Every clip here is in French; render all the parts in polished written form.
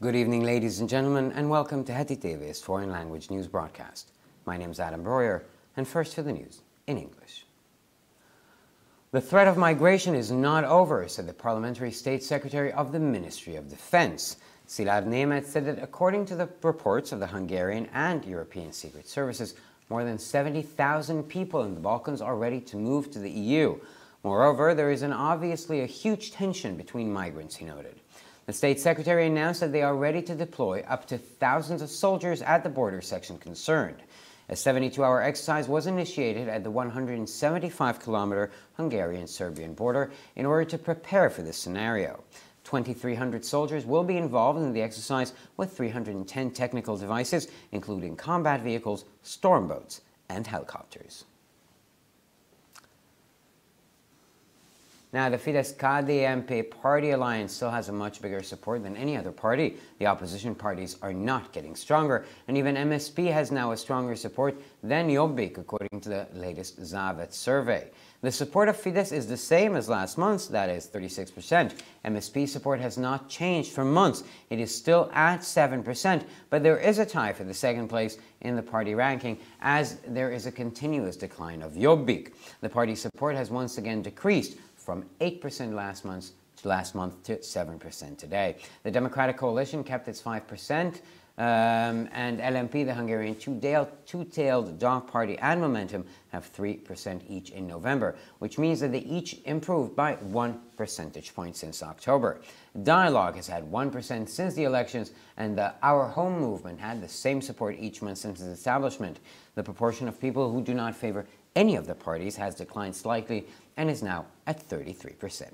Good evening, ladies and gentlemen, and welcome to Heti TV's foreign language news broadcast. My name is Adam Breuer, and first for the news in English. The threat of migration is not over, said the Parliamentary State Secretary of the Ministry of Defense. Szilárd Németh said that according to the reports of the Hungarian and European secret services, more than 70,000 people in the Balkans are ready to move to the EU. Moreover, there is obviously a huge tension between migrants, he noted. The State Secretary announced that they are ready to deploy up to thousands of soldiers at the border section concerned. A 72-hour exercise was initiated at the 175-kilometer Hungarian-Serbian border in order to prepare for this scenario. 2,300 soldiers will be involved in the exercise with 310 technical devices, including combat vehicles, storm boats, and helicopters. Now, the Fidesz-KDNP party alliance still has a much bigger support than any other party. The opposition parties are not getting stronger, and even MSP has now a stronger support than Jobbik, according to the latest Závet survey. The support of Fidesz is the same as last month's, that is 36%. MSP support has not changed for months. It is still at 7%, but there is a tie for the second place in the party ranking, as there is a continuous decline of Jobbik. The party's support has once again decreased from 8% last month to 7% today. The Democratic Coalition kept its 5%, and LMP, the Hungarian two-tailed dog party, and Momentum have 3% each in November, which means that they each improved by 1 percentage point since October. Dialogue has had 1% since the elections, and the Our Home movement had the same support each month since its establishment. The proportion of people who do not favor any of the parties has declined slightly and is now at 33%.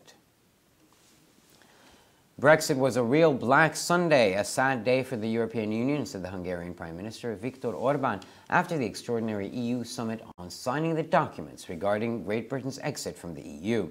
Brexit was a real Black Sunday, a sad day for the European Union, said the Hungarian Prime Minister Viktor Orbán after the extraordinary EU summit on signing the documents regarding Great Britain's exit from the EU.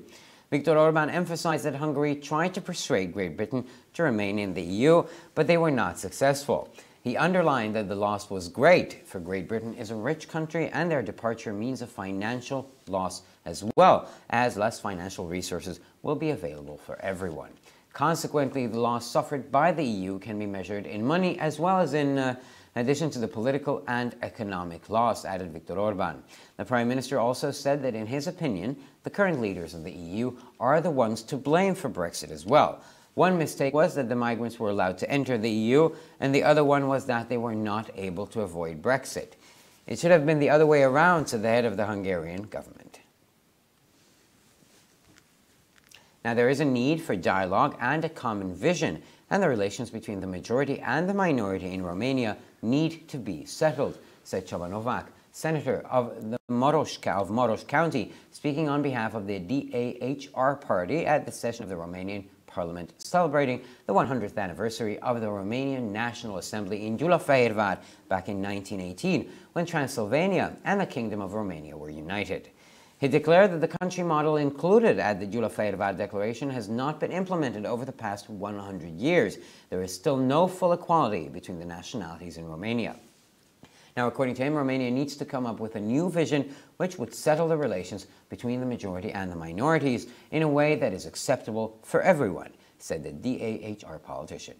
Viktor Orbán emphasized that Hungary tried to persuade Great Britain to remain in the EU, but they were not successful. He underlined that the loss was great, for Great Britain is a rich country and their departure means a financial loss as well, as less financial resources will be available for everyone. Consequently, the loss suffered by the EU can be measured in money as well as in addition to the political and economic loss, added Viktor Orbán. The Prime Minister also said that in his opinion, the current leaders of the EU are the ones to blame for Brexit as well. One mistake was that the migrants were allowed to enter the EU, and the other one was that they were not able to avoid Brexit. It should have been the other way around, said the head of the Hungarian government. Now, there is a need for dialogue and a common vision, and the relations between the majority and the minority in Romania need to be settled, said Csaba Novák, senator of Maros County, speaking on behalf of the DAHR party at the session of the Romanian Parliament celebrating the 100th anniversary of the Romanian National Assembly in Gyulafehérvár back in 1918, when Transylvania and the Kingdom of Romania were united. He declared that the country model included at the Gyulafehérvár Declaration has not been implemented over the past 100 years. There is still no full equality between the nationalities in Romania. Now, according to him, Romania needs to come up with a new vision which would settle the relations between the majority and the minorities in a way that is acceptable for everyone, said the DAHR politician.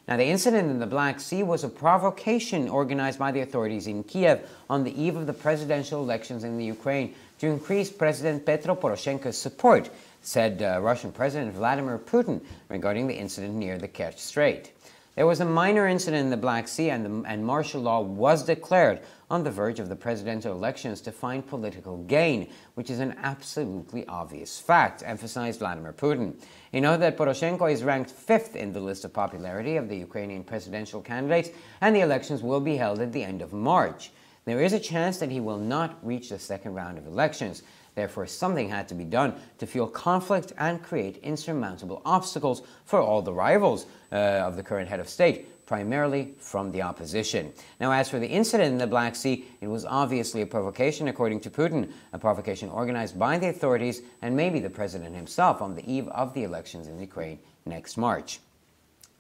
Now, the incident in the Black Sea was a provocation organized by the authorities in Kiev on the eve of the presidential elections in the Ukraine to increase President Petro Poroshenko's support, said Russian President Vladimir Putin regarding the incident near the Kerch Strait. There was a minor incident in the Black Sea and martial law was declared on the verge of the presidential elections to find political gain, which is an absolutely obvious fact, emphasized Vladimir Putin. He noted that Poroshenko is ranked 5th in the list of popularity of the Ukrainian presidential candidates, and the elections will be held at the end of March. There is a chance that he will not reach the second round of elections. Therefore, something had to be done to fuel conflict and create insurmountable obstacles for all the rivals of the current head of state, primarily from the opposition. Now, as for the incident in the Black Sea, it was obviously a provocation, according to Putin, a provocation organized by the authorities and maybe the president himself on the eve of the elections in Ukraine next March,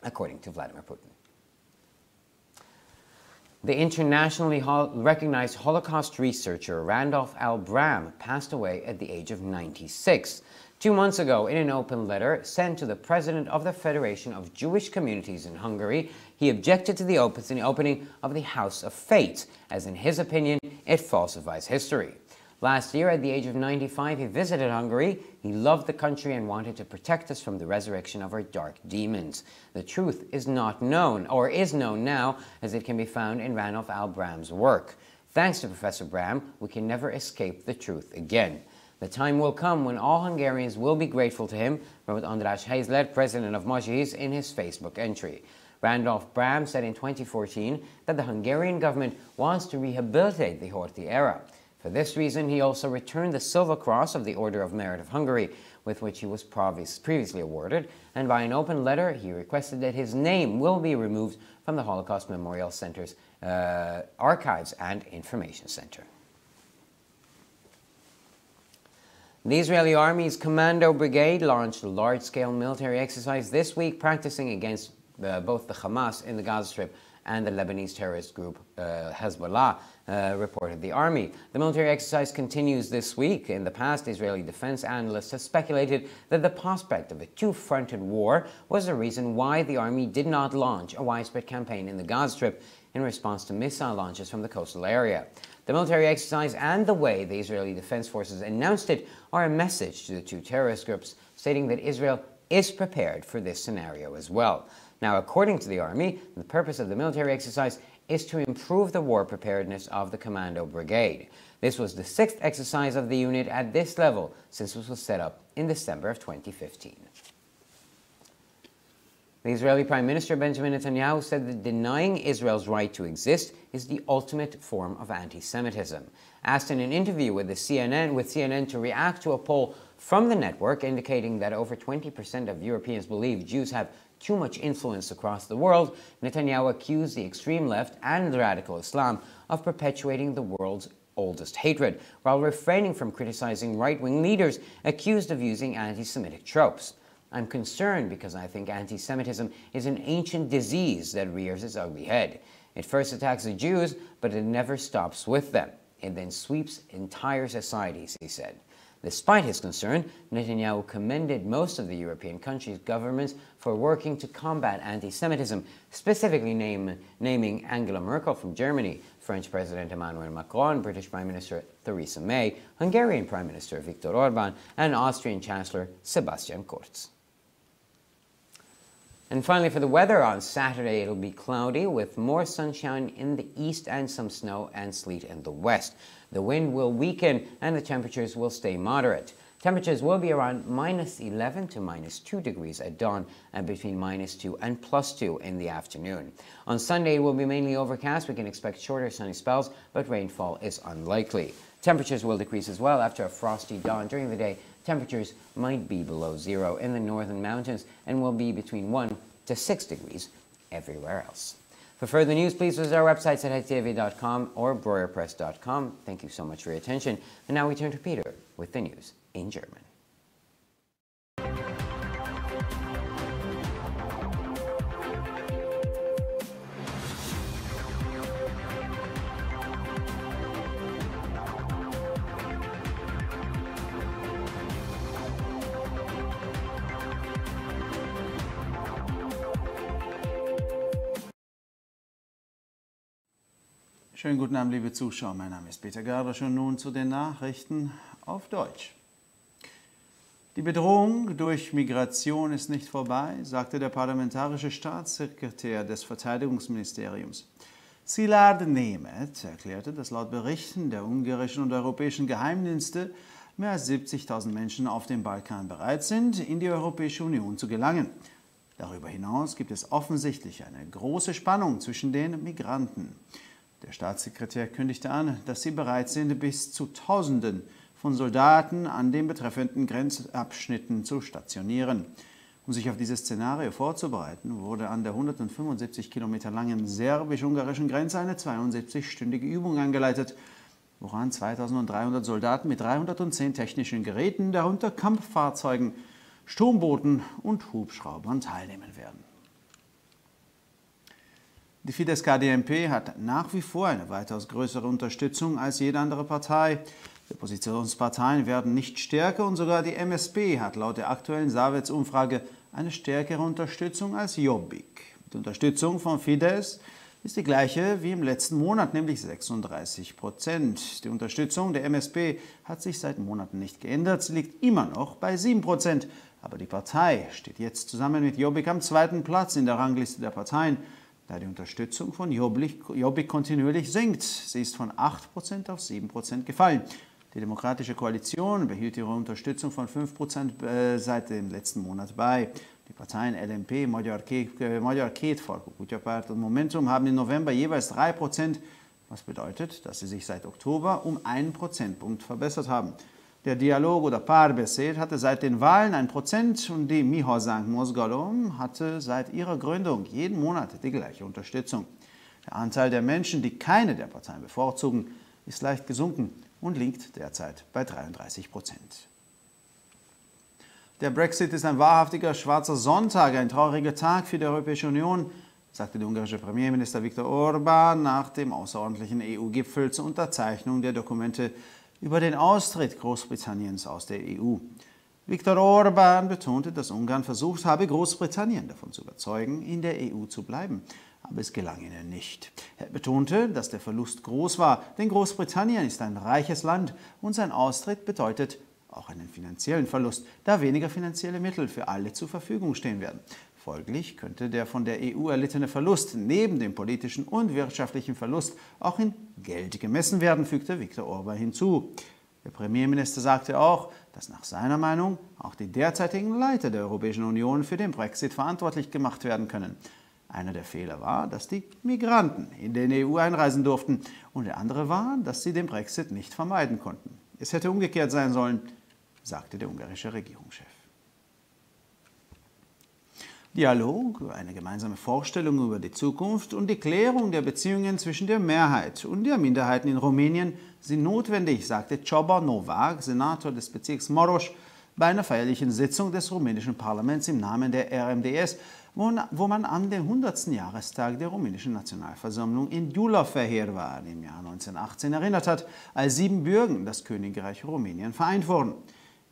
according to Vladimir Putin. The internationally recognized Holocaust researcher Randolph L. Bram passed away at the age of 96. 2 months ago, in an open letter sent to the president of the Federation of Jewish Communities in Hungary, he objected to the opening of the House of Fate, as in his opinion, it falsifies history. Last year, at the age of 95, he visited Hungary. He loved the country and wanted to protect us from the resurrection of our dark demons. The truth is not known, or is known now, as it can be found in Ranulph L. Bram's work. Thanks to Professor Bram, we can never escape the truth again. The time will come when all Hungarians will be grateful to him, wrote András Helyzlet, president of Mozsis, in his Facebook entry. Ranulph Bram said in 2014 that the Hungarian government wants to rehabilitate the Horthy era. For this reason, he also returned the Silver Cross of the Order of Merit of Hungary, with which he was previously awarded, and by an open letter, he requested that his name will be removed from the Holocaust Memorial Center's Archives and Information Center. The Israeli Army's Commando Brigade launched a large-scale military exercise this week, practicing against both the Hamas in the Gaza Strip and the Lebanese terrorist group Hezbollah, reported the army. The military exercise continues this week. In the past, Israeli defense analysts have speculated that the prospect of a two-fronted war was the reason why the army did not launch a widespread campaign in the Gaza Strip in response to missile launches from the coastal area. The military exercise and the way the Israeli Defense Forces announced it are a message to the two terrorist groups, stating that Israel is prepared for this scenario as well. Now, according to the army, the purpose of the military exercise is to improve the war preparedness of the Commando Brigade. This was the 6th exercise of the unit at this level since it was set up in December of 2015. The Israeli Prime Minister Benjamin Netanyahu said that denying Israel's right to exist is the ultimate form of anti-Semitism. Asked in an interview with CNN to react to a poll from the network indicating that over 20% of Europeans believe Jews have too much influence across the world, Netanyahu accused the extreme left and radical Islam of perpetuating the world's oldest hatred, while refraining from criticizing right-wing leaders accused of using anti-Semitic tropes. I'm concerned because I think anti-Semitism is an ancient disease that rears its ugly head. It first attacks the Jews, but it never stops with them. It then sweeps entire societies, he said. Despite his concern, Netanyahu commended most of the European countries' governments for working to combat anti-Semitism, specifically naming Angela Merkel from Germany, French President Emmanuel Macron, British Prime Minister Theresa May, Hungarian Prime Minister Viktor Orbán, and Austrian Chancellor Sebastian Kurz. And finally, for the weather, on Saturday it'll be cloudy with more sunshine in the east and some snow and sleet in the west. The wind will weaken and the temperatures will stay moderate. Temperatures will be around -11 to -2 degrees at dawn and between -2 and +2 in the afternoon. On Sunday, it will be mainly overcast. We can expect shorter sunny spells, but rainfall is unlikely. Temperatures will decrease as well after a frosty dawn. During the day, temperatures might be below zero in the northern mountains and will be between 1 to 6 degrees everywhere else. For further news, please visit our websites at hetv.com or breuerpress.com. Thank you so much for your attention. And now we turn to Peter with the news in German. Schönen guten Abend, liebe Zuschauer. Mein Name ist Peter Gardasch und nun zu den Nachrichten auf Deutsch. Die Bedrohung durch Migration ist nicht vorbei, sagte der parlamentarische Staatssekretär des Verteidigungsministeriums. Szilárd Németh erklärte, dass laut Berichten der ungarischen und europäischen Geheimdienste mehr als 70.000 Menschen auf dem Balkan bereit sind, in die Europäische Union zu gelangen. Darüber hinaus gibt es offensichtlich eine große Spannung zwischen den Migranten. Der Staatssekretär kündigte an, dass sie bereit sind, bis zu Tausenden von Soldaten an den betreffenden Grenzabschnitten zu stationieren. Um sich auf dieses Szenario vorzubereiten, wurde an der 175 Kilometer langen serbisch-ungarischen Grenze eine 72-stündige Übung eingeleitet, woran 2.300 Soldaten mit 310 technischen Geräten, darunter Kampffahrzeugen, Sturmbooten und Hubschraubern teilnehmen werden. Die Fidesz-KDNP hat nach wie vor eine weitaus größere Unterstützung als jede andere Partei. Die Oppositionsparteien werden nicht stärker und sogar die MSP hat laut der aktuellen Savets-Umfrage eine stärkere Unterstützung als Jobbik. Die Unterstützung von Fidesz ist die gleiche wie im letzten Monat, nämlich 36%. Die Unterstützung der MSP hat sich seit Monaten nicht geändert, sie liegt immer noch bei 7%. Aber die Partei steht jetzt zusammen mit Jobbik am zweiten Platz in der Rangliste der Parteien, da die Unterstützung von Jobbik kontinuierlich sinkt. Sie ist von 8% auf 7% gefallen. Die Demokratische Koalition behielt ihre Unterstützung von 5% seit dem letzten Monat bei. Die Parteien LMP, Magyar Kétfarkú Kutyapárt und Momentum haben im November jeweils 3%, was bedeutet, dass sie sich seit Oktober um 1 Prozentpunkt verbessert haben. Der Dialog oder Párbeszéd hatte seit den Wahlen 1% und die Mi Hazánk Mozgalom hatte seit ihrer Gründung jeden Monat die gleiche Unterstützung. Der Anteil der Menschen, die keine der Parteien bevorzugen, ist leicht gesunken und liegt derzeit bei 33%. Der Brexit ist ein wahrhaftiger schwarzer Sonntag, ein trauriger Tag für die Europäische Union, sagte der ungarische Premierminister Viktor Orbán nach dem außerordentlichen EU-Gipfel zur Unterzeichnung der Dokumente über den Austritt Großbritanniens aus der EU. Viktor Orbán betonte, dass Ungarn versucht habe, Großbritannien davon zu überzeugen, in der EU zu bleiben. Aber es gelang ihnen nicht. Er betonte, dass der Verlust groß war, denn Großbritannien ist ein reiches Land und sein Austritt bedeutet auch einen finanziellen Verlust, da weniger finanzielle Mittel für alle zur Verfügung stehen werden. Folglich könnte der von der EU erlittene Verlust neben dem politischen und wirtschaftlichen Verlust auch in Geld gemessen werden, fügte Viktor Orbán hinzu. Der Premierminister sagte auch, dass nach seiner Meinung auch die derzeitigen Leiter der Europäischen Union für den Brexit verantwortlich gemacht werden können. Einer der Fehler war, dass die Migranten in den EU einreisen durften und der andere war, dass sie den Brexit nicht vermeiden konnten. Es hätte umgekehrt sein sollen, sagte der ungarische Regierungschef. Dialog, eine gemeinsame Vorstellung über die Zukunft und die Klärung der Beziehungen zwischen der Mehrheit und der Minderheiten in Rumänien sind notwendig, sagte Csaba Novák, Senator des Bezirks Maros, bei einer feierlichen Sitzung des rumänischen Parlaments im Namen der RMDS, wo man an den 100. Jahrestag der rumänischen Nationalversammlung in Gyulafehérvár im Jahr 1918 erinnert hat, als 7 Bürgen das Königreich Rumänien vereint wurden.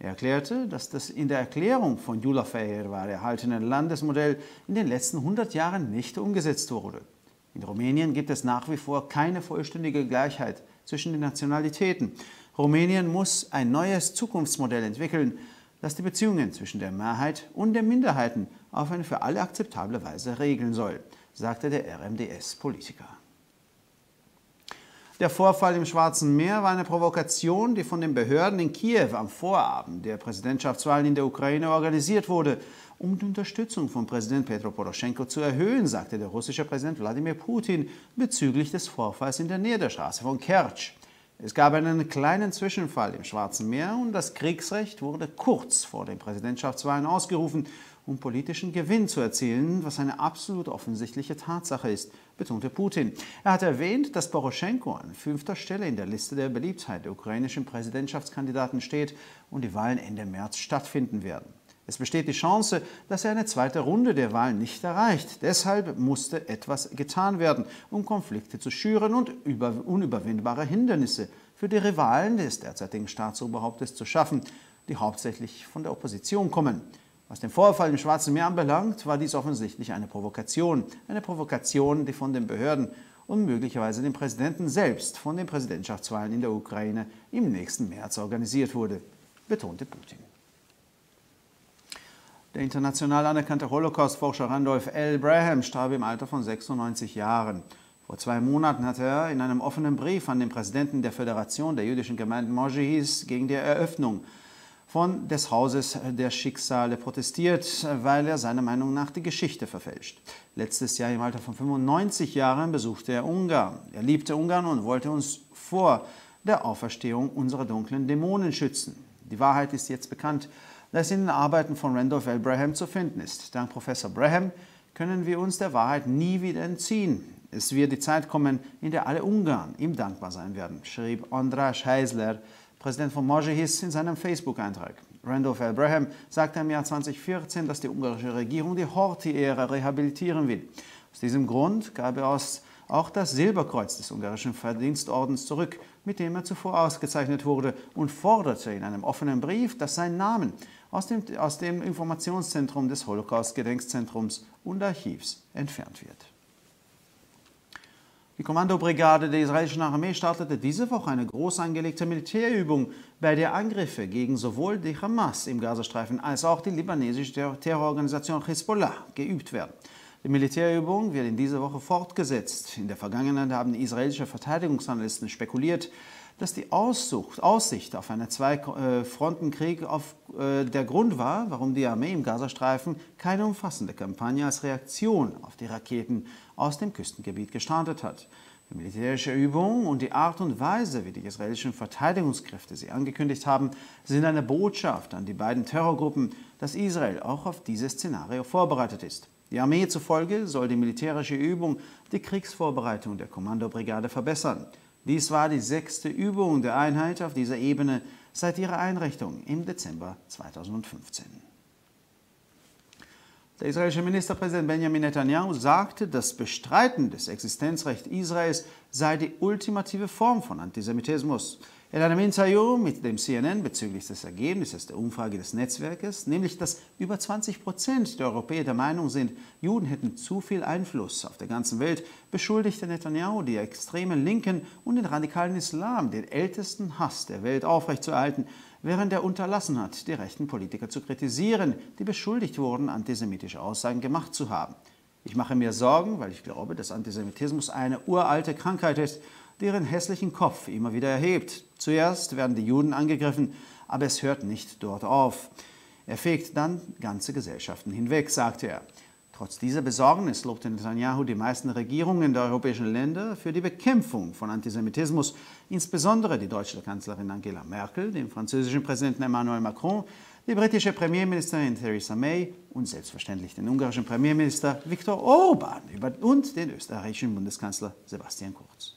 Er erklärte, dass das in der Erklärung von Gyulafehérvár erhaltene Landesmodell in den letzten 100 Jahren nicht umgesetzt wurde. In Rumänien gibt es nach wie vor keine vollständige Gleichheit zwischen den Nationalitäten. Rumänien muss ein neues Zukunftsmodell entwickeln, das die Beziehungen zwischen der Mehrheit und den Minderheiten auf eine für alle akzeptable Weise regeln soll, sagte der RMDS-Politiker. Der Vorfall im Schwarzen Meer war eine Provokation, die von den Behörden in Kiew am Vorabend der Präsidentschaftswahlen in der Ukraine organisiert wurde, um die Unterstützung von Präsident Petro Poroschenko zu erhöhen, sagte der russische Präsident Wladimir Putin bezüglich des Vorfalls in der Nähe der Straße von Kertsch. Es gab einen kleinen Zwischenfall im Schwarzen Meer und das Kriegsrecht wurde kurz vor den Präsidentschaftswahlen ausgerufen, um politischen Gewinn zu erzielen, was eine absolut offensichtliche Tatsache ist, betonte Putin. Er hat erwähnt, dass Poroschenko an 5. Stelle in der Liste der Beliebtheit der ukrainischen Präsidentschaftskandidaten steht und die Wahlen Ende März stattfinden werden. Es besteht die Chance, dass er eine zweite Runde der Wahlen nicht erreicht. Deshalb musste etwas getan werden, um Konflikte zu schüren und unüberwindbare Hindernisse für die Rivalen des derzeitigen Staatsoberhauptes zu schaffen, die hauptsächlich von der Opposition kommen. Was den Vorfall im Schwarzen Meer anbelangt, war dies offensichtlich eine Provokation, die von den Behörden und möglicherweise dem Präsidenten selbst von den Präsidentschaftswahlen in der Ukraine im nächsten März organisiert wurde, betonte Putin. Der international anerkannte Holocaust-Forscher Randolph L. Braham starb im Alter von 96 Jahren. Vor 2 Monaten hatte er in einem offenen Brief an den Präsidenten der Föderation der jüdischen Gemeinde Mojis gegen die Eröffnung des Hauses der Schicksale protestiert, weil er seiner Meinung nach die Geschichte verfälscht. Letztes Jahr im Alter von 95 Jahren besuchte er Ungarn. Er liebte Ungarn und wollte uns vor der Auferstehung unserer dunklen Dämonen schützen. Die Wahrheit ist jetzt bekannt, das in den Arbeiten von Randolph L. Braham zu finden ist. Dank Professor Braham können wir uns der Wahrheit nie wieder entziehen. Es wird die Zeit kommen, in der alle Ungarn ihm dankbar sein werden, schrieb András Heisler, Präsident von Mojis, in seinem Facebook-Eintrag. Randolph L. Braham sagte im Jahr 2014, dass die ungarische Regierung die Horthy-Ära rehabilitieren will. Aus diesem Grund gab er aus auch das Silberkreuz des ungarischen Verdienstordens zurück, mit dem er zuvor ausgezeichnet wurde, und forderte in einem offenen Brief, dass sein Name aus dem Informationszentrum des Holocaust-Gedenkzentrums und Archivs entfernt wird. Die Kommandobrigade der israelischen Armee startete diese Woche eine groß angelegte Militärübung, bei der Angriffe gegen sowohl die Hamas im Gazastreifen als auch die libanesische Terrororganisation Hezbollah geübt werden. Die Militärübung wird in dieser Woche fortgesetzt. In der Vergangenheit haben israelische Verteidigungsanalysten spekuliert, dass die Aussicht auf einen Zwei-Fronten-Krieg der Grund war, warum die Armee im Gazastreifen keine umfassende Kampagne als Reaktion auf die Raketen aus dem Küstengebiet gestartet hat. Die militärische Übung und die Art und Weise, wie die israelischen Verteidigungskräfte sie angekündigt haben, sind eine Botschaft an die beiden Terrorgruppen, dass Israel auch auf dieses Szenario vorbereitet ist. Die Armee zufolge soll die militärische Übung die Kriegsvorbereitung der Kommandobrigade verbessern. Dies war die 6. Übung der Einheit auf dieser Ebene seit ihrer Einrichtung im Dezember 2015. Der israelische Ministerpräsident Benjamin Netanyahu sagte, das Bestreiten des Existenzrechts Israels sei die ultimative Form von Antisemitismus. In einem Interview mit dem CNN bezüglich des Ergebnisses der Umfrage des Netzwerkes, nämlich dass über 20% der Europäer der Meinung sind, Juden hätten zu viel Einfluss auf der ganzen Welt, beschuldigte Netanyahu die extremen Linken und den radikalen Islam, den ältesten Hass der Welt aufrechtzuerhalten, während er unterlassen hat, die rechten Politiker zu kritisieren, die beschuldigt wurden, antisemitische Aussagen gemacht zu haben. Ich mache mir Sorgen, weil ich glaube, dass Antisemitismus eine uralte Krankheit ist, die ihren hässlichen Kopf immer wieder erhebt. Zuerst werden die Juden angegriffen, aber es hört nicht dort auf. Er fegt dann ganze Gesellschaften hinweg, sagte er. Trotz dieser Besorgnis lobte Netanyahu die meisten Regierungen der europäischen Länder für die Bekämpfung von Antisemitismus, insbesondere die deutsche Kanzlerin Angela Merkel, den französischen Präsidenten Emmanuel Macron, die britische Premierministerin Theresa May und selbstverständlich den ungarischen Premierminister Viktor Orbán und den österreichischen Bundeskanzler Sebastian Kurz.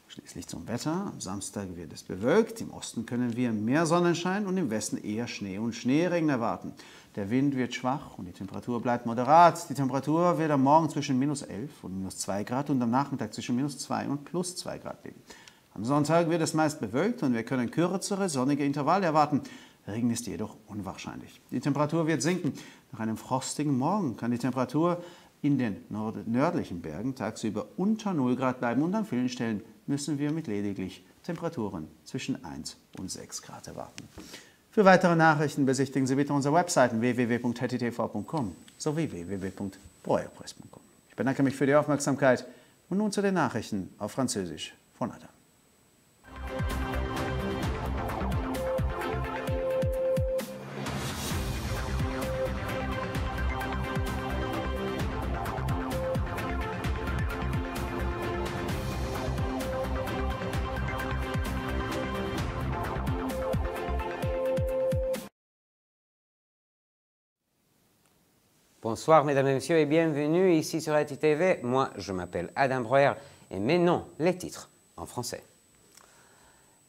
Schließlich zum Wetter. Am Samstag wird es bewölkt. Im Osten können wir mehr Sonnenschein und im Westen eher Schnee und Schneeregen erwarten. Der Wind wird schwach und die Temperatur bleibt moderat. Die Temperatur wird am Morgen zwischen -11 und -2 Grad und am Nachmittag zwischen -2 und +2 Grad liegen. Am Sonntag wird es meist bewölkt und wir können kürzere sonnige Intervalle erwarten. Regen ist jedoch unwahrscheinlich. Die Temperatur wird sinken. Nach einem frostigen Morgen kann die Temperatur in den nördlichen Bergen tagsüber unter 0 Grad bleiben und an vielen Stellen müssen wir mit lediglich Temperaturen zwischen 1 und 6 Grad erwarten. Für weitere Nachrichten besichtigen Sie bitte unsere Webseiten www.hettitv.com sowie www.broerpress.com. Ich bedanke mich für die Aufmerksamkeit und nun zu den Nachrichten auf Französisch von Adam. Bonsoir mesdames et messieurs et bienvenue ici sur HettitV. Moi je m'appelle Adam Breuer et maintenant les titres en français.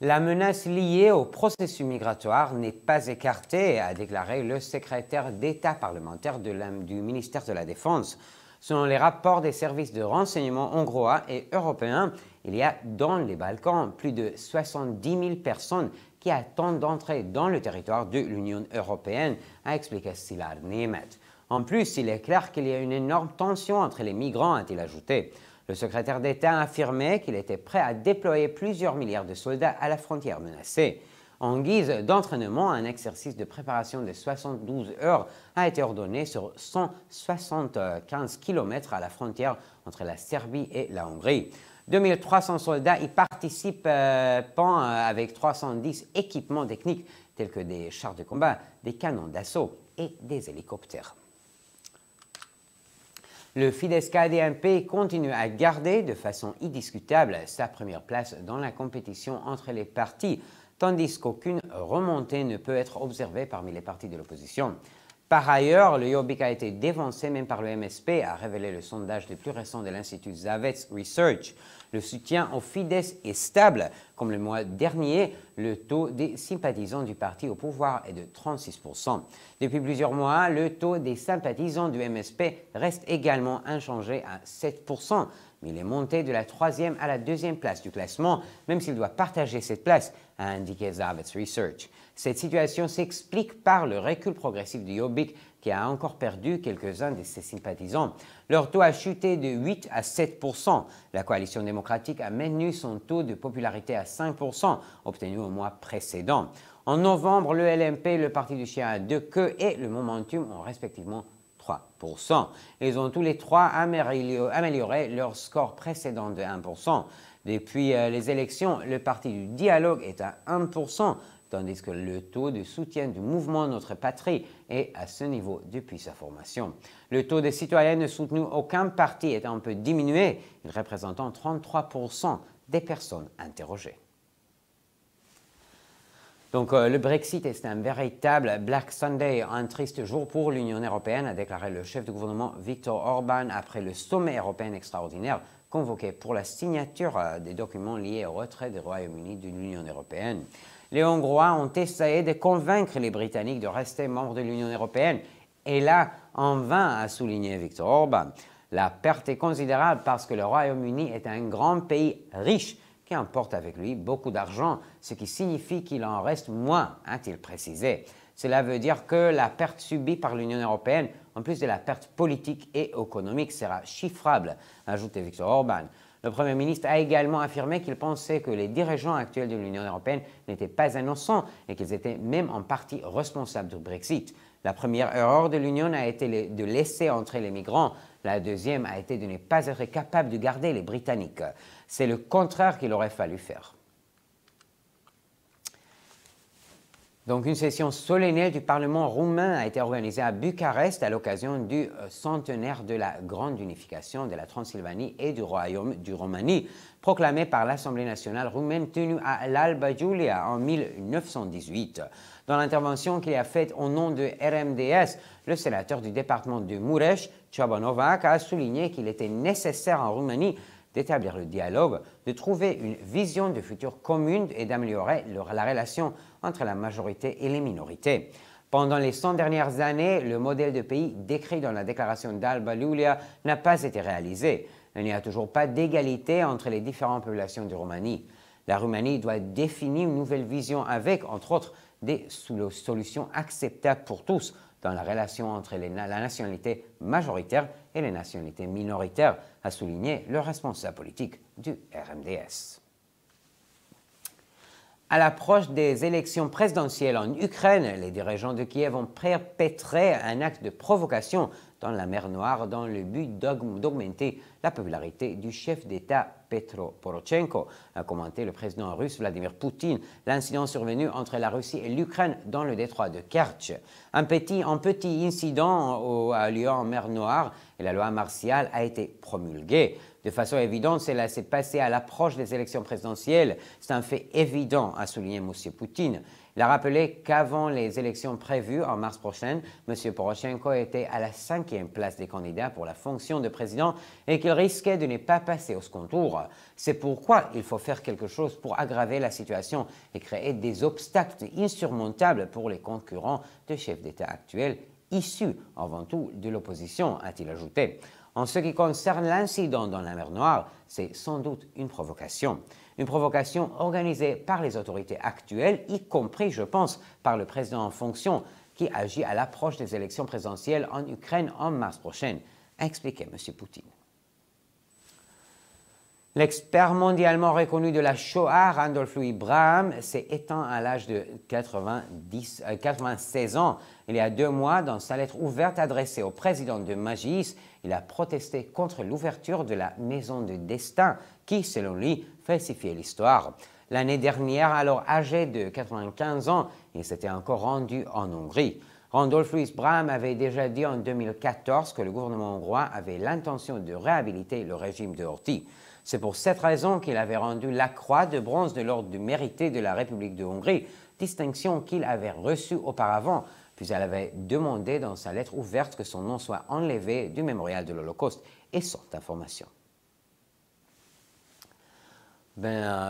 La menace liée au processus migratoire n'est pas écartée, a déclaré le secrétaire d'État parlementaire du ministère de la Défense. Selon les rapports des services de renseignement hongrois et européens, il y a dans les Balkans plus de 70 000 personnes qui attendent d'entrer dans le territoire de l'Union européenne, a expliqué Szilárd Németh. En plus, il est clair qu'il y a une énorme tension entre les migrants, a-t-il ajouté. Le secrétaire d'État a affirmé qu'il était prêt à déployer plusieurs milliards de soldats à la frontière menacée. En guise d'entraînement, un exercice de préparation de 72 heures a été ordonné sur 175 km à la frontière entre la Serbie et la Hongrie. 2300 soldats y participent avec 310 équipements techniques tels que des chars de combat, des canons d'assaut et des hélicoptères. Le Fidesz-KDNP continue à garder de façon indiscutable sa première place dans la compétition entre les partis, tandis qu'aucune remontée ne peut être observée parmi les partis de l'opposition. Par ailleurs, le Jobbik a été dévancé même par le MSP, a révélé le sondage le plus récent de l'Institut Zavets Research. Le soutien au Fidesz est stable. Comme le mois dernier, le taux des sympathisants du parti au pouvoir est de 36%. Depuis plusieurs mois, le taux des sympathisants du MSP reste également inchangé à 7%. Mais il est monté de la 3e à la 2e place du classement, même s'il doit partager cette place, a indiqué Zavets Research. Cette situation s'explique par le recul progressif du Jobbik, qui a encore perdu quelques-uns de ses sympathisants. Leur taux a chuté de 8 à 7%. La coalition démocratique a maintenu son taux de popularité à 5%, obtenu au mois précédent. En novembre, le LMP, le parti du chien à deux queues et le Momentum ont respectivement 3%. Ils ont tous les trois amélioré leur score précédent de 1%. Depuis les élections, le parti du dialogue est à 1%, tandis que le taux de soutien du mouvement Notre Patrie est à ce niveau depuis sa formation. Le taux de citoyens ne soutenus aucun parti est un peu diminué, il représentant 33% des personnes interrogées. Donc le Brexit est un véritable Black Sunday, un triste jour pour l'Union européenne, a déclaré le chef du gouvernement Viktor Orban après le sommet européen extraordinaire convoqué pour la signature des documents liés au retrait du Royaume-Uni de l'Union européenne. Les Hongrois ont essayé de convaincre les Britanniques de rester membres de l'Union européenne, et là, en vain, a souligné Viktor Orban. La perte est considérable parce que le Royaume-Uni est un grand pays riche qui emporte avec lui beaucoup d'argent, ce qui signifie qu'il en reste moins, a-t-il précisé. Cela veut dire que la perte subie par l'Union européenne, en plus de la perte politique et économique, sera chiffrable, a ajouté Viktor Orban. Le Premier ministre a également affirmé qu'il pensait que les dirigeants actuels de l'Union européenne n'étaient pas innocents et qu'ils étaient même en partie responsables du Brexit. La première erreur de l'Union a été de laisser entrer les migrants. La deuxième a été de ne pas être capable de garder les Britanniques. C'est le contraire qu'il aurait fallu faire. Donc, une session solennelle du Parlement roumain a été organisée à Bucarest à l'occasion du centenaire de la grande unification de la Transylvanie et du Royaume du Roumanie, proclamée par l'Assemblée nationale roumaine tenue à l'Alba Iulia en 1918. Dans l'intervention qu'il a faite au nom de RMDS, le sénateur du département de Mureș, Csaba Novak, a souligné qu'il était nécessaire en Roumanie d'établir le dialogue, de trouver une vision de futur commune et d'améliorer la relation entre la majorité et les minorités. Pendant les 100 dernières années, le modèle de pays décrit dans la déclaration d'Alba Iulia n'a pas été réalisé. Il n'y a toujours pas d'égalité entre les différentes populations de Roumanie. La Roumanie doit définir une nouvelle vision avec, entre autres, des solutions acceptables pour tous dans la relation entre la nationalité majoritaire et les nationalités minoritaires, a souligné le responsable politique du RMDS. À l'approche des élections présidentielles en Ukraine, les dirigeants de Kiev ont perpétré un acte de provocation dans la mer Noire dans le but d'augmenter la popularité du chef d'État Petro Poroshenko, a commenté le président russe Vladimir Poutine, l'incident survenu entre la Russie et l'Ukraine dans le détroit de Kertch. Un petit incident a lieu en mer Noire et la loi martiale a été promulguée. De façon évidente, cela s'est passé à l'approche des élections présidentielles. C'est un fait évident, a souligné M. Poutine. Il a rappelé qu'avant les élections prévues en mars prochain, M. Poroshenko était à la 5e place des candidats pour la fonction de président et qu'il risquait de ne pas passer au second tour. C'est pourquoi il faut faire quelque chose pour aggraver la situation et créer des obstacles insurmontables pour les concurrents de chefs d'État actuels, issus avant tout de l'opposition, a-t-il ajouté. En ce qui concerne l'incident dans la mer Noire, c'est sans doute une provocation. Une provocation organisée par les autorités actuelles, y compris, je pense, par le président en fonction, qui agit à l'approche des élections présidentielles en Ukraine en mars prochain, a expliqué M. Poutine. L'expert mondialement reconnu de la Shoah, Randolph Louis Braham, s'est éteint à l'âge de 96 ans. Il y a 2 mois, dans sa lettre ouverte adressée au président de Magis, il a protesté contre l'ouverture de la Maison du Destin, qui, selon lui, falsifiait l'histoire. L'année dernière, alors âgé de 95 ans, il s'était encore rendu en Hongrie. Randolph Louis Braham avait déjà dit en 2014 que le gouvernement hongrois avait l'intention de réhabiliter le régime de Horthy. C'est pour cette raison qu'il avait rendu la croix de bronze de l'ordre du mérité de la République de Hongrie, distinction qu'il avait reçue auparavant, puis elle avait demandé dans sa lettre ouverte que son nom soit enlevé du mémorial de l'Holocauste et sans information.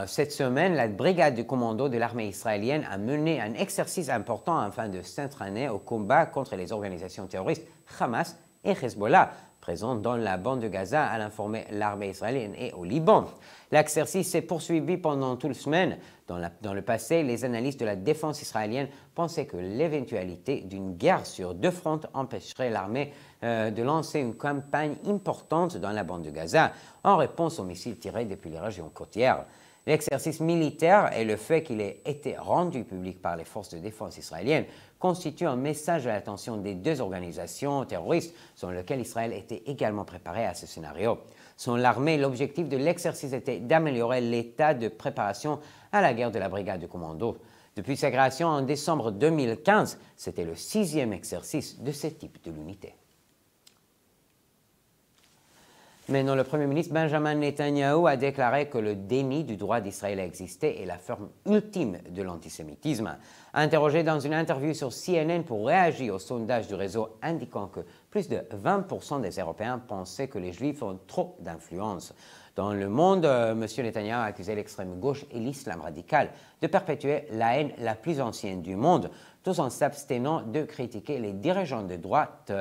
Cette semaine, la brigade du commando de l'armée israélienne a mené un exercice important afin de s'entraîner au combat contre les organisations terroristes Hamas et Hezbollah, présentes dans la bande de Gaza, a informé l'armée israélienne et au Liban. L'exercice s'est poursuivi pendant toute la semaine. Dans le passé, les analystes de la défense israélienne pensaient que l'éventualité d'une guerre sur deux fronts empêcherait l'armée de lancer une campagne importante dans la bande de Gaza en réponse aux missiles tirés depuis les régions côtières. L'exercice militaire et le fait qu'il ait été rendu public par les forces de défense israéliennes constituent un message à l'attention des deux organisations terroristes sur lequel Israël était également préparé à ce scénario. Selon l'armée, l'objectif de l'exercice était d'améliorer l'état de préparation à la guerre de la brigade de commando. Depuis sa création en décembre 2015, c'était le 6e exercice de ce type de l'unité. Maintenant, le Premier ministre Benjamin Netanyahu a déclaré que le déni du droit d'Israël à exister est la forme ultime de l'antisémitisme. Interrogé dans une interview sur CNN pour réagir au sondage du réseau indiquant que plus de 20% des Européens pensaient que les Juifs ont trop d'influence. Dans le monde, M. Netanyahu a accusé l'extrême gauche et l'islam radical de perpétuer la haine la plus ancienne du monde, tout en s'abstenant de critiquer les dirigeants de droite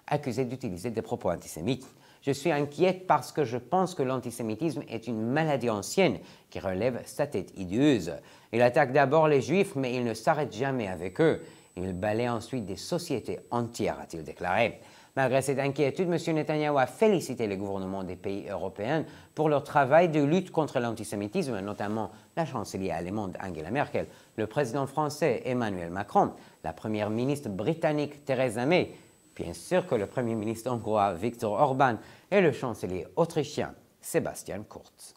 accusés d'utiliser des propos antisémites. Je suis inquiète parce que je pense que l'antisémitisme est une maladie ancienne qui relève sa tête hideuse. Il attaque d'abord les Juifs, mais il ne s'arrête jamais avec eux. Il balaie ensuite des sociétés entières, a-t-il déclaré. Malgré cette inquiétude, M. Netanyahu a félicité les gouvernements des pays européens pour leur travail de lutte contre l'antisémitisme, notamment la chancelière allemande Angela Merkel, le président français Emmanuel Macron, la première ministre britannique Theresa May, bien sûr que le Premier ministre hongrois Viktor Orban et le chancelier autrichien Sebastian Kurz.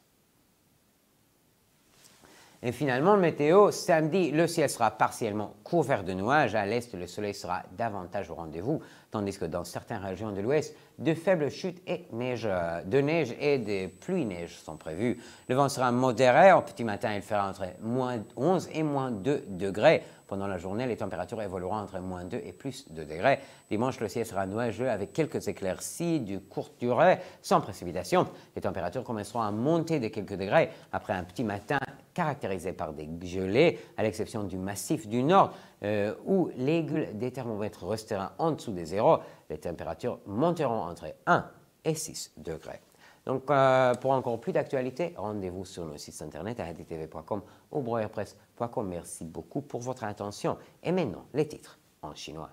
Et finalement, météo, samedi, le ciel sera partiellement couvert de nuages. À l'est, le soleil sera davantage au rendez-vous, tandis que dans certaines régions de l'ouest, de faibles chutes de neige et des pluies-neige sont prévues. Le vent sera modéré. Au petit matin, il fera entre moins 11 et moins 2 degrés. Pendant la journée, les températures évolueront entre moins 2 et plus 2 degrés. Dimanche, le ciel sera nuageux avec quelques éclaircies de courte durée, sans précipitation. Les températures commenceront à monter de quelques degrés après un petit matin caractérisé par des gelées, à l'exception du massif du Nord, où l'aiguille des thermomètres restera en dessous des zéros. Les températures monteront entre 1 et 6 degrés. Donc, pour encore plus d'actualités, rendez-vous sur nos sites internet à hdtv.com ou broyerpresse.com. Merci beaucoup pour votre attention. Et maintenant, les titres en chinois.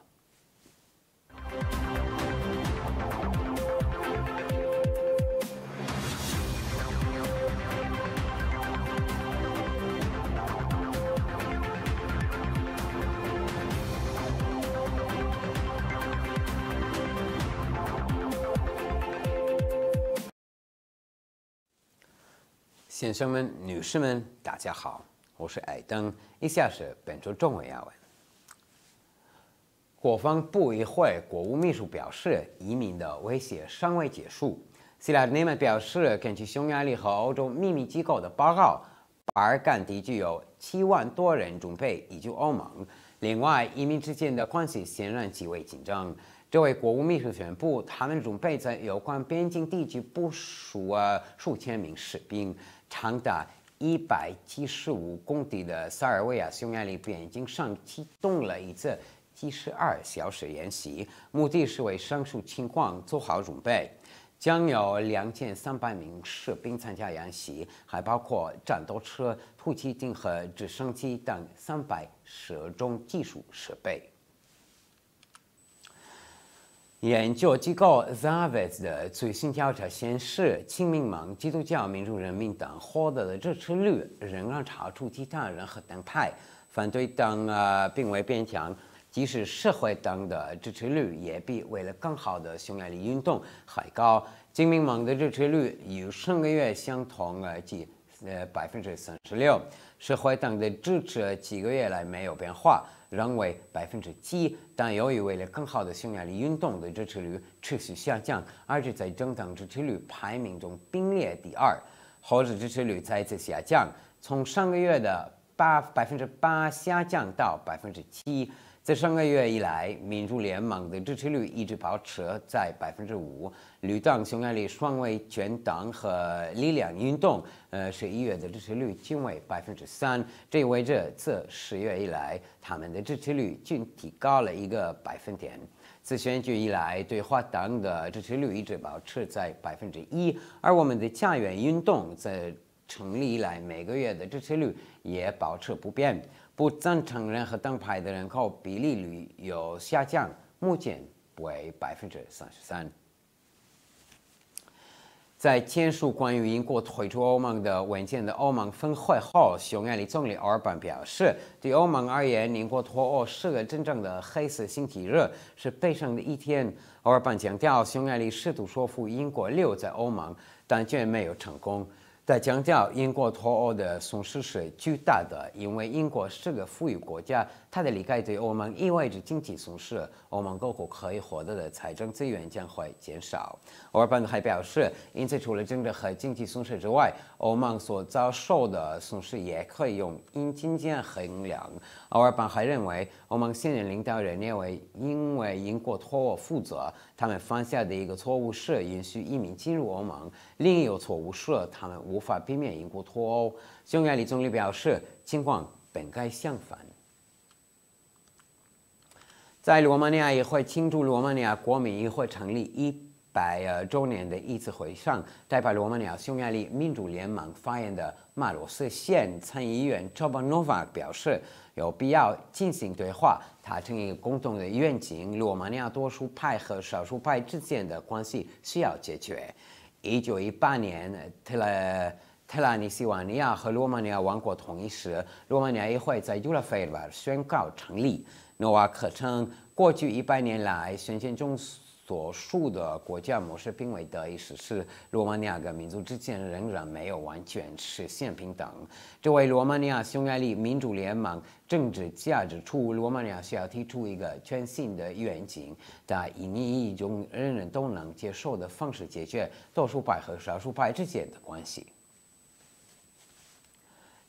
先生们、女士们，大家好，我是艾登。以下是本周中文要闻。国防部议会国务秘书表示，移民的威胁尚未结束。希拉内曼表示，根据匈牙利和欧洲秘密机构的报告，巴尔干地区有7万多人准备移居欧盟。另外，移民之间的关系显然极为紧张。这位国务秘书宣布，他们准备在有关边境地区部署数千名士兵。长达175公里的塞尔维亚匈牙利边境上启动了一次72小时演习，目的是为上述情况做好准备。将有2300名士兵参加演习，还包括战斗车、突击艇和直升机等310种技术设备。研究机构 Zavets 的最新调查显示，亲民盟、基督教民主人民党获得的支持率仍然超出其他任何党派，反对党并未变强。即使社会党的支持率也比为了更好的匈牙利运动还高。亲民盟的支持率与上个月相同，即36%。社会党的支持几个月来没有变化，仍为7%，但由于为了更好的匈牙利运动的支持率持续下降，而且在政党支持率排名中并列第2，后者支持率再次下降，从上个月的8%下降到7%。自上个月以来，民主联盟的支持率一直保持在5%。绿党、匈牙利双维权党和力量运动，11月的支持率仅为3%，这意味着自10月以来，他们的支持率均提高了1个百分点。自选举以来，对华党的支持率一直保持在1%，而我们的家园运动在成立以来每个月的支持率也保持不变。不赞成任何党派的人口比例率有下降，目前为33%。在签署关于英国退出欧盟的文件的欧盟峰会后，匈牙利总理奥尔班表示，对欧盟而言，英国脱欧是个真正的黑色星期日，是悲伤的一天。奥尔班强调，匈牙利试图说服英国留在欧盟，但却没有成功。他强调，英国脱欧的损失是巨大的，因为英国是个富裕国家，它的离开对欧盟意味着经济损失，欧盟各国可以获得的财政资源将会减少。奥尔班还表示，因此除了政治和经济损失之外，欧盟所遭受的损失也可以用金钱衡量。奥尔班还认为，欧盟现任领导人因为英国脱欧负责，他们犯下的一个错误是允许移民进入欧盟，另一个错误是他们无法避免英国脱欧。匈牙利总理表示，情况本该相反。在罗马尼亚议会庆祝罗马尼亚国民议会成立100周年的一次会上，代表罗马尼亚匈牙利民主联盟发言的马罗斯县参议员乔巴诺瓦表示，有必要进行对话，达成一个共同的愿景。罗马尼亚多数派和少数派之间的关系需要解决。1918年，特拉尼西瓦尼亚和罗马尼亚王国统一时，罗马尼亚议会在尤拉菲尔瓦宣告成立。诺瓦克称，过去100年来，选举中所述的国家模式并未得以实施，罗马尼亚跟民族之间仍然没有完全实现平等。这位罗马尼亚匈牙利民主联盟政治家指出，罗马尼亚需要提出一个全新的愿景，但以一种人人都能接受的方式解决多数派和少数派之间的关系。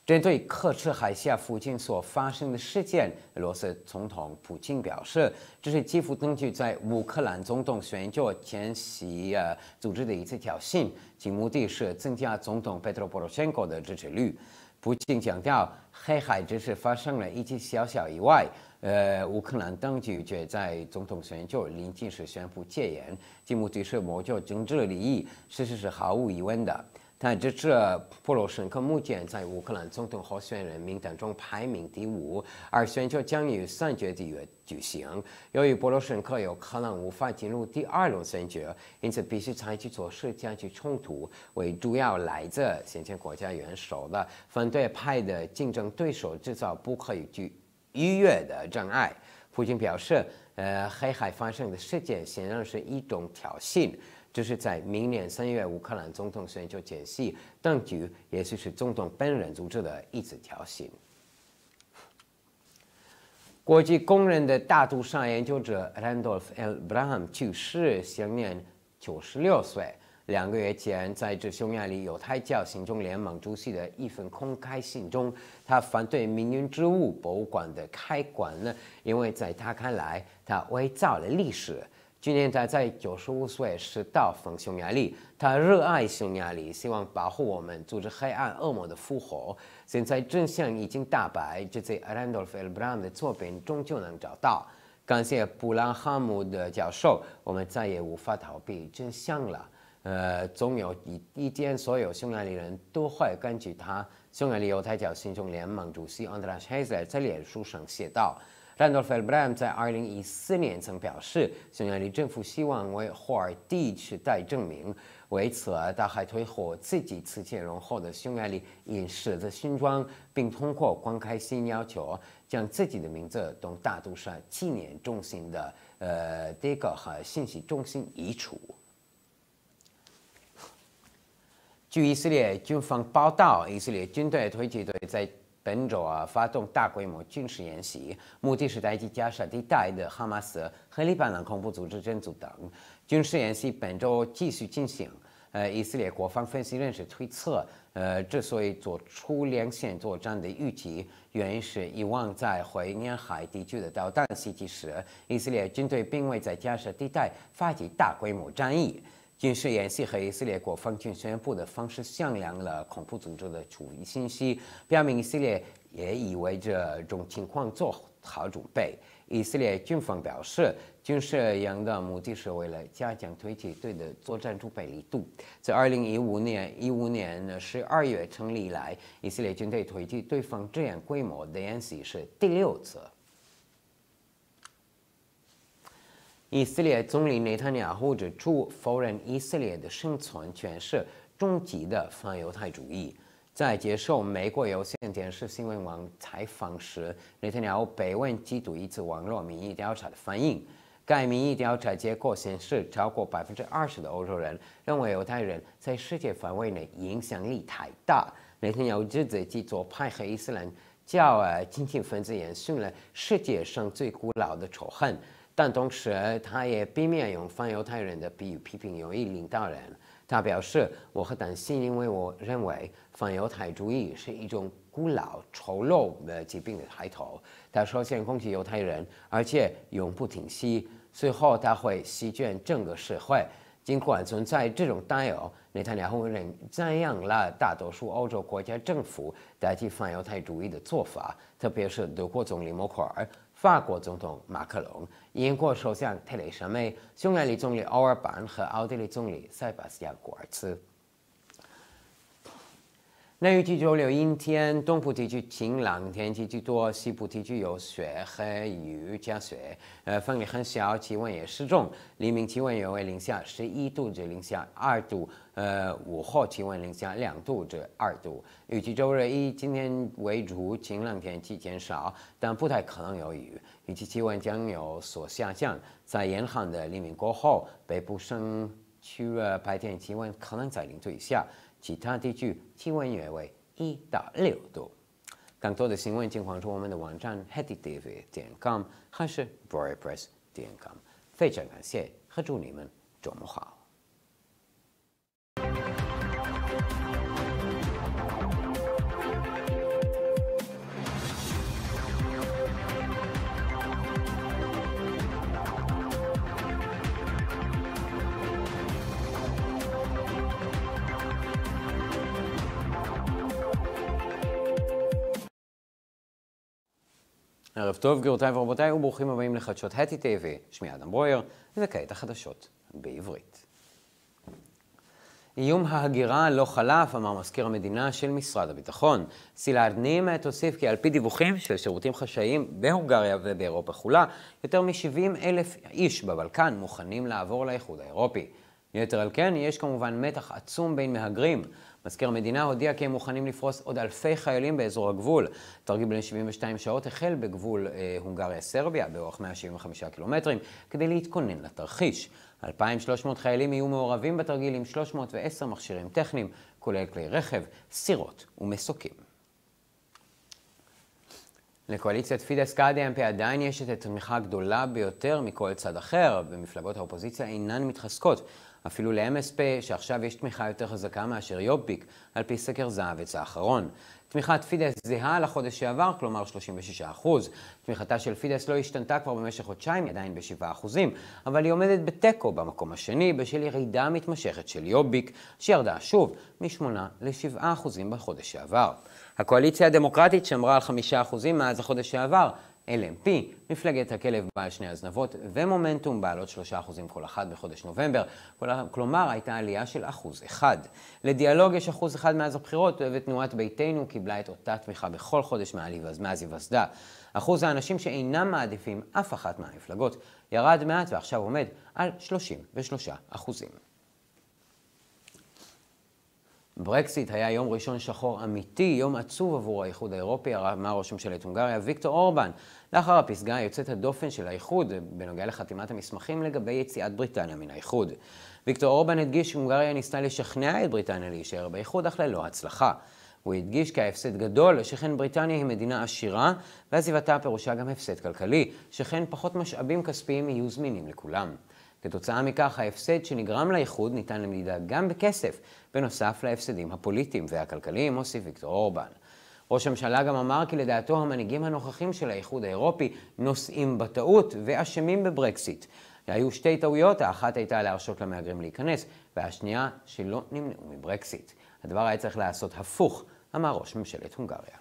针对ker赤海峡附近所发生的事件，俄罗斯总统普京表示，这是基辅当局在乌克兰总统选举前夕组织的一次挑衅，其目的是增加总统佩特罗波罗申科的支持率。普京强调，黑海只是发生了一起小意外，乌克兰当局却在总统选举临近时宣布戒严，其目的是谋求政治利益，事实是毫无疑问的。他支持波罗申科目前在乌克兰总统候选人名单中排名第5，而选举将于3月底举行。由于波罗申科有可能无法进入第2轮选举，因此必须采取措施降低冲突，为主要来自先前国家元首的反对派的竞争对手制造不可逾越的障碍。普京表示，黑海发生的事件显然是一种挑衅。这是在明年3月乌克兰总统选举前夕，当局也许是总统本人组织的一次挑衅。国际公认的大屠杀研究者 Randolph L. Braham 去世，享年96岁。2个月前，在致匈牙利犹太教信众联盟主席的一份公开信中，他反对命运之物博物馆的开馆呢，因为在他看来，他伪造了历史。去年他在95岁时到访匈牙利，他热爱匈牙利，希望保护我们，阻止黑暗恶魔的复活。现在真相已经大白，这在 Randolph L. Braham 的作品中就能找到。感谢布兰哈姆的教授，我们再也无法逃避真相了。总有一天，所有匈牙利人都会根据他。匈牙利犹太教信众联盟主席 András Hezer 在脸书上写道。Randolph L. Braham 在2014年曾表示，匈牙利政府希望为霍尔第时代证明，为此他还退货自己此前荣获的匈牙利饮食的勋章，并通过公开信要求将自己的名字从大屠杀纪念中心的这个和信息中心移除。据以色列军方报道，以色列军队突击队在本周发动大规模军事演习，目的是打击加沙地带的哈马斯和黎巴嫩恐怖组织真主等。军事演习本周继续进行。以色列国防分析人士推测，之所以做出连线作战的预计，原因是以往在会沿海地区的导弹袭击时，以色列军队并未在加沙地带发起大规模战役。军事演习和以色列国防军宣布的方式响亮了恐怖组织的处理信息，表明以色列也意味着这种情况做好准备。以色列军方表示，军事营的目的是为了加强推进队的作战储备力度。自2015年12月成立以来，以色列军队推进对方这样规模的演习是第6次。以色列总理内塔尼亚胡指出，否认以色列的生存权是终极的反犹太主义。在接受美国有线电视新闻网采访时，内塔尼亚胡被问及对一次网络民意调查的反应。该民意调查结果显示，超过20%的欧洲人认为犹太人在世界范围内影响力太大。内塔尼亚胡指责其左派和伊斯兰教激进分子延续了世界上最古老的仇恨，但同时他也避免用反犹太人的比喻批评右翼领导人。他表示：“我很担心，因为我认为反犹太主义是一种古老、丑陋的疾病的抬头。它首先攻击犹太人，而且永不停息。随后，它会席卷整个社会。尽管存在这种担忧，内塔尼亚胡仍赞扬了大多数欧洲国家政府代替反犹太主义的做法，特别是德国总理默克尔、法国总统马克龙、英国首相特蕾莎梅、匈牙利总理奥尔班和奥地利总理塞巴斯蒂安·古尔茨。南预计周六阴天，东部地区晴朗，天气居多；西部地区有雪和雨夹雪，风力很小，气温也适中。黎明气温约为零下11度至零下2度，午后气温零下2度至2度。预计周日以今天为主，晴朗天气减少，但不太可能有雨。预计气温将有所下降，在严寒的黎明过后，北部省区白天气温可能在0度以下。其他地区气温约为1到6度。更多的新闻请关注我们的网站 hettytv.com 还是 borypress.com。非常感谢和祝你们周末好。ערב טוב, גבירותיי ורבותיי, וברוכים הבאים לחדשות הטי TV. שמי אדם ברויר, וכעת החדשות בעברית. איום ההגירה לא חלף, אמר מזכיר המדינה של משרד הביטחון. סילארד נימת הוסיף כי על פי דיווחים של שירותים חשאיים בהונגריה ובאירופה כולה, יותר מ-70,000 איש בבלקן מוכנים לעבור לאיחוד האירופי. יתר על כן, יש כמובן מתח עצום בין מהגרים. מזכיר המדינה הודיע כי הם מוכנים לפרוס עוד אלפי חיילים באזור הגבול. תרגיל בן 72 שעות החל בגבול הונגריה-סרביה, באורך 175 קילומטרים, כדי להתכונן לתרחיש. 2,300 חיילים יהיו מעורבים בתרגיל עם 310 מכשירים טכניים, כולל כלי רכב, סירות ומסוקים. לקואליציית פידס-KDNP עדיין יש את התמיכה הגדולה ביותר מכל צד אחר, ומפלגות האופוזיציה אינן מתחזקות. אפילו ל-MSP, שעכשיו יש תמיכה יותר חזקה מאשר יוביק, על פי סקר זהבץ האחרון. תמיכת פידס זהה לחודש שעבר, כלומר 36%. תמיכתה של פידס לא השתנתה כבר במשך חודשיים, עדיין ב7%, אבל היא עומדת בתיקו במקום השני, בשל ירידה מתמשכת של יוביק, שירדה שוב מ8 ל7% בחודש שעבר. הקואליציה הדמוקרטית שמרה על 5% מאז החודש שעבר, LMP, מפלגת הכלב בעל שני הזנבות ומומנטום בעלות 3% כל אחד בחודש נובמבר, כלומר הייתה עלייה של 1%. לדיאלוג יש 1% מאז הבחירות, ותנועת ביתנו קיבלה את אותה תמיכה בכל חודש מאז היווסדה. אחוז האנשים שאינם מעדיפים אף אחת מהמפלגות ירד מעט ועכשיו עומד על 33%. ברקסיט היה יום ראשון שחור אמיתי, יום עצוב עבור האיחוד האירופי, אמר ראש ממשלת הונגריה ויקטור אורבן, לאחר הפסגה יוצאת הדופן של האיחוד בנוגע לחתימת המסמכים לגבי יציאת בריטניה מן האיחוד. ויקטור אורבן הדגיש שהונגריה ניסתה לשכנע את בריטניה להישאר באיחוד, אך ללא הצלחה. הוא הדגיש כי ההפסד גדול, שכן בריטניה היא מדינה עשירה, ועזיבתה פירושה גם הפסד כלכלי, שכן פחות משאבים כספיים יהיו זמינים לכולם. כתוצאה מכך, ההפסד שנגרם לאיחוד ניתן למדידה גם בכסף, בנוסף להפסדים הפוליטיים והכלכליים, הוסיף ויקטור אורבן. ראש הממשלה גם אמר כי לדעתו המנהיגים הנוכחים של האיחוד האירופי נושאים בטעות ואשמים בברקסיט. היו שתי טעויות, האחת הייתה להרשות למהגרים להיכנס, והשנייה שלא נמנעו מברקסיט. הדבר היה צריך לעשות הפוך, אמר ראש ממשלת הונגריה.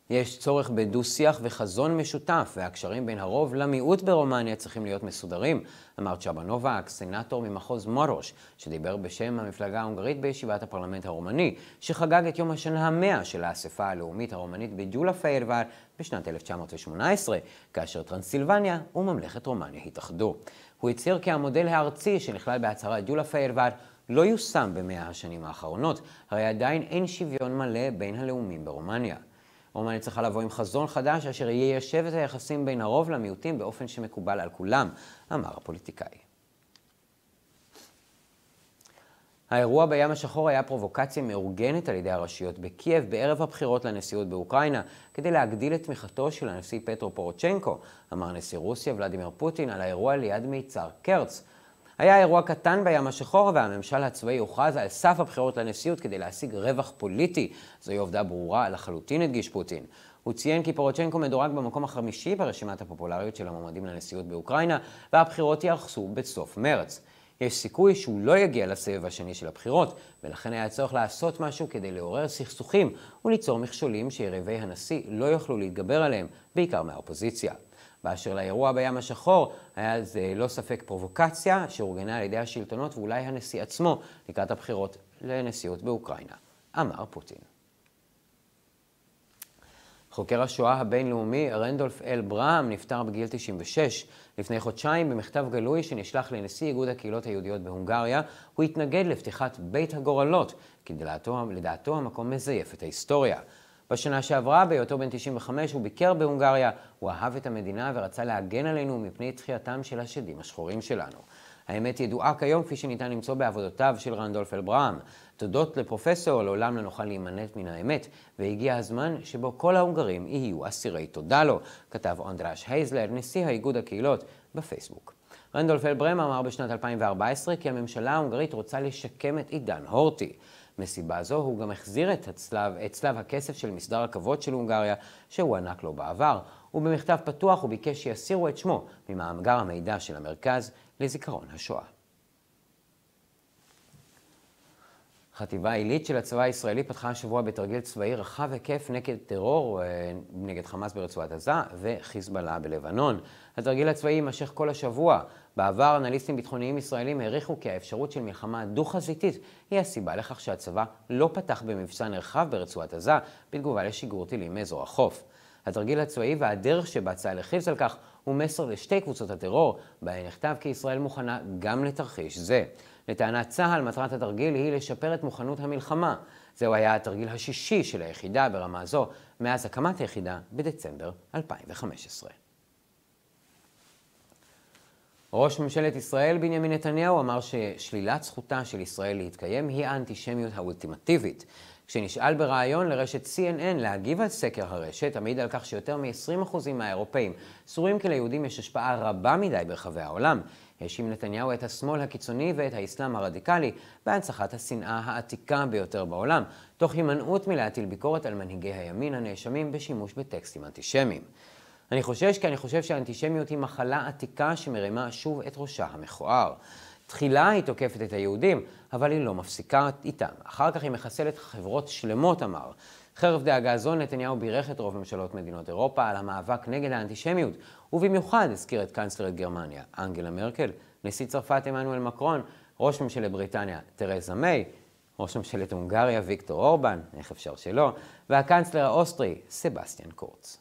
יש צורך בדו-שיח וחזון משותף, והקשרים בין הרוב למיעוט ברומניה צריכים להיות מסודרים, אמר צ'אבה נובק, סנטור ממחוז מורוש, שדיבר בשם המפלגה ההונגרית בישיבת הפרלמנט הרומני, שחגג את יום השנה ה-100 של האספה הלאומית הרומנית בג'ולה פיירוואר בשנת 1918, כאשר טרנסילבניה וממלכת רומניה התאחדו. הוא הצהיר כי המודל הארצי שנכלל בהצהרת ג'ולה פיירוואר לא יושם ב100 השנים האחרונות, הרי עדיין אין שוויון מלא בין הלאומים ברומניה. רומניה צריכה לבוא עם חזון חדש אשר יישב את היחסים בין הרוב למיעוטים באופן שמקובל על כולם, אמר הפוליטיקאי. האירוע בים השחור היה פרובוקציה מאורגנת על ידי הרשויות בקייב בערב הבחירות לנשיאות באוקראינה, כדי להגדיל את תמיכתו של הנשיא פטרו פורושנקו, אמר נשיא רוסיה ולדימיר פוטין על האירוע ליד מיצר קרץ. היה אירוע קטן בים השחור והממשל הצבאי הוכרז על סף הבחירות לנשיאות כדי להשיג רווח פוליטי. זוהי עובדה ברורה לחלוטין, הדגיש פוטין. הוא ציין כי פורושנקו מדורג במקום החמישי ברשימת הפופולריות של המועמדים לנשיאות באוקראינה, והבחירות ייערכו בסוף מרץ. יש סיכוי שהוא לא יגיע לסבב השני של הבחירות, ולכן היה צורך לעשות משהו כדי לעורר סכסוכים וליצור מכשולים שיריבי הנשיא לא יוכלו להתגבר עליהם, בעיקר מהאופוזיציה. באשר לאירוע בים השחור, היה זה לא ספק פרובוקציה שאורגנה על ידי השלטונות ואולי הנשיא עצמו לקראת הבחירות לנשיאות באוקראינה, אמר פוטין. חוקר השואה הבינלאומי רנדולף אל ברהם נפטר בגיל 96. לפני חודשיים במכתב גלוי שנשלח לנשיא איגוד הקהילות היהודיות בהונגריה, הוא התנגד לפתיחת בית הגורלות, כי לדעתו המקום מזייף את ההיסטוריה. בשנה שעברה, בהיותו בן 95, הוא ביקר בהונגריה, הוא אהב את המדינה ורצה להגן עלינו מפני תחייתם של השדים השחורים שלנו. האמת ידועה כיום כפי שניתן למצוא בעבודותיו של רנדולף אל ברהם. תודות לפרופסור, לעולם לא נוכל להימנט מן האמת, והגיע הזמן שבו כל ההונגרים יהיו אסירי תודה לו, כתב אנדרש הייזלר, נשיא האיגוד הקהילות, בפייסבוק. רנדולף אל ברהם אמר בשנת 2014 כי הממשלה ההונגרית רוצה לשקם את עידן הורטי. מסיבה זו הוא גם החזיר את צלב הכסף של מסדר הכבוד של הונגריה שהוענק לו בעבר, ובמכתב פתוח הוא ביקש שיסירו את שמו ממאגר המידע של המרכז לזיכרון השואה. חטיבה עילית של הצבא הישראלי פתחה השבוע בתרגיל צבאי רחב היקף נגד טרור, נגד חמאס ברצועת עזה וחיזבאללה בלבנון. התרגיל הצבאי יימשך כל השבוע. בעבר אנליסטים ביטחוניים ישראלים העריכו כי האפשרות של מלחמה דו-חזיתית היא הסיבה לכך שהצבא לא פתח במבצע נרחב ברצועת עזה בתגובה לשיגור טילים מאזור החוף. התרגיל הצבאי והדרך שבה צה"ל הכריז על כך הוא מסר לשתי קבוצות הטרור, בהן נכתב כי ישראל מוכנה גם לתרחיש זה. לטענת צה"ל, מטרת התרגיל היא לשפר את מוכנות המלחמה. זהו היה התרגיל השישי של היחידה ברמה זו מאז הקמת היחידה בדצמבר 2015. ראש ממשלת ישראל בנימין נתניהו אמר ששלילת זכותה של ישראל להתקיים היא האנטישמיות האולטימטיבית. כשנשאל בראיון לרשת CNN להגיב על סקר הרשת, עמיד על כך שיותר מ-20% מהאירופאים סבורים כי ליהודים יש השפעה רבה מדי ברחבי העולם. האשים נתניהו את השמאל הקיצוני ואת האסלאם הרדיקלי בהנצחת השנאה העתיקה ביותר בעולם, תוך הימנעות מלהטיל ביקורת על מנהיגי הימין הנאשמים בשימוש בטקסטים אנטישמיים. אני חושב שהאנטישמיות היא מחלה עתיקה שמרימה שוב את ראשה המכוער. תחילה היא תוקפת את היהודים, אבל היא לא מפסיקה איתם. אחר כך היא מחסלת חברות שלמות, אמר. חרף דאגה זו, נתניהו בירך את רוב ממשלות מדינות אירופה על המאבק נגד האנטישמיות, ובמיוחד הזכיר את קנצלרית גרמניה, אנגלה מרקל, נשיא צרפת עמנואל מקרון, ראש ממשלת בריטניה תרזה מיי, ראש ממשלת הונגריה ויקטור אורבן, איך אפשר שלא, והקנצלר האוסטרי סבסטיאן קורץ.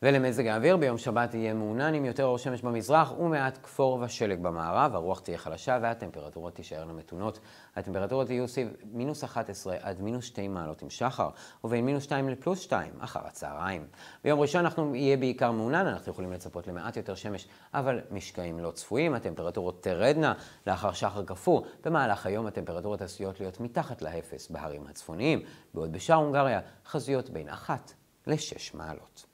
ולמזג האוויר, ביום שבת יהיה מעונן עם יותר אור שמש במזרח ומעט כפור ושלג במערב. הרוח תהיה חלשה והטמפרטורות תישארנה מתונות. הטמפרטורות יהיו סביב מינוס 11 עד מינוס 2 מעלות עם שחר, ובין מינוס 2 לפלוס 2 אחר הצהריים. ביום ראשון אנחנו יהיה בעיקר מעונן, אנחנו יכולים לצפות למעט יותר שמש, אבל משקעים לא צפויים. הטמפרטורות תרדנה לאחר שחר קפוא. במהלך היום הטמפרטורות עשויות להיות מתחת לאפס בהרים הצפוניים, בעוד בשאר הונגריה חזויות בין 1 ל-6 מעלות.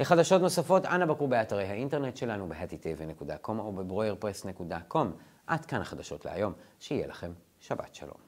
לחדשות נוספות, אנא בקרו באתרי האינטרנט שלנו ב-HatiTV.com או ב-BroyerPress.com. עד כאן החדשות להיום, שיהיה לכם שבת שלום.